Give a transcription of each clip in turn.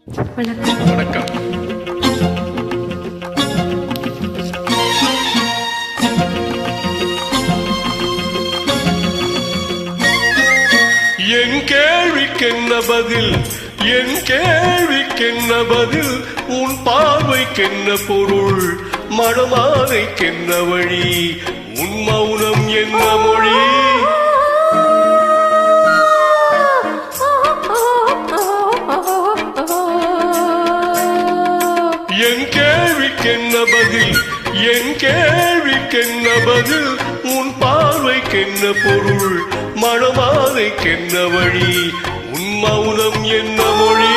வணக்கம். என் கேள்விக்கென்ன பதில், என் கேள்விக்கென்ன பதில், உன் பார்வைக்கென்ன பொருள், மணமாலைக்கென்ன வழி, உன் மௌனம் என்ன மொழி? என் கேள்விக்கென்ன பதில், என் கேள்விக்கென்ன பதில், உன் பார்வைக்கென்ன பொருள், மணமாலைக்கென்ன வழி, உன் மௌனம் என்ன மொழி?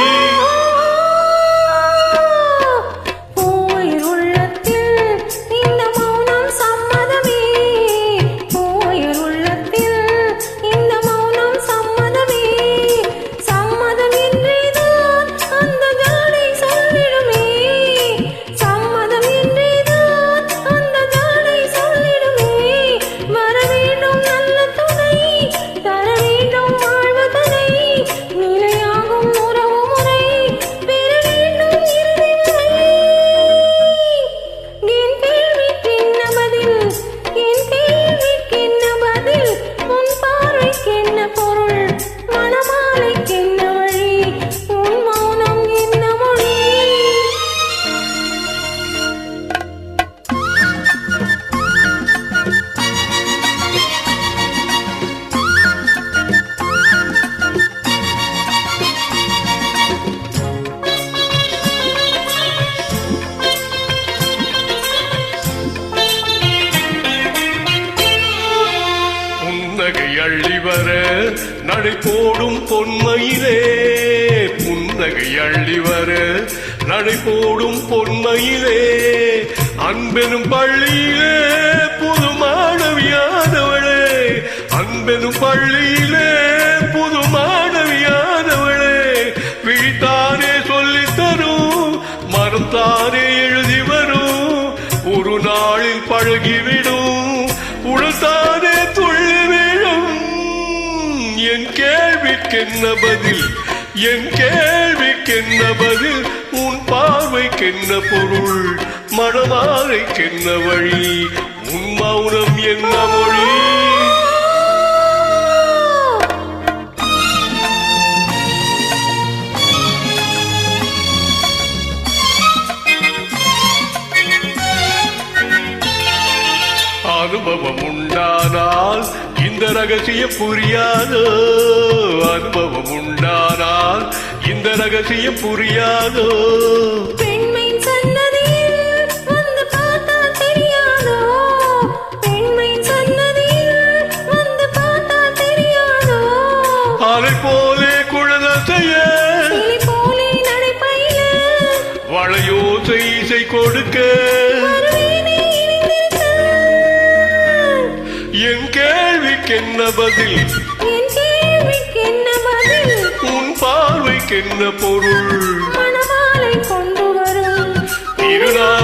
புன்னகை அள்ளி வர நடை போடும் பொன்மையிலே, புன்னகை அள்ளி வர நடை போடும் பொன்மையிலே, அன்பெனும் பள்ளியிலே புது மாணவியானவளே, அன்பெனும் பள்ளியிலே புது மாணவியானவளே, விழித்தானே சொல்லித்தரும், மறந்தானே எழுதி வரும், ஒரு நாளில் பழகிவிடும், உடல்தானே துள்ளி விழும். என் கேள்விக்கென்ன பதில், என் கேள்விக்கென்ன பதில், உன் பார்வைக்கென்ன பொருள், மணமாலைக்கென்ன வழி, உன் மௌனம் என்ன மொழி? அனுபவம் உண்டானால் இந்த ரகசியம் புரியாதோ, அனுபவம் உண்டானால் இந்த ரகசியம் புரியாதோ, பெண்மை சன்னதியில் வந்து பார்த்தா தெரியாதோ, பெண்மை சன்னதியில் வந்து பார்த்தா தெரியாதோ, அலை போலே குழந்தைய போலே நடைப்பையில வளையோசை இசை கொடுக்க, என் கேள்விக்கென்ன பதில், என் கேள்விக்கென்ன பதில், உன் பார்வைக்கென்ன பொருள், மணமாலை கொண்டு வரும் திருநாள்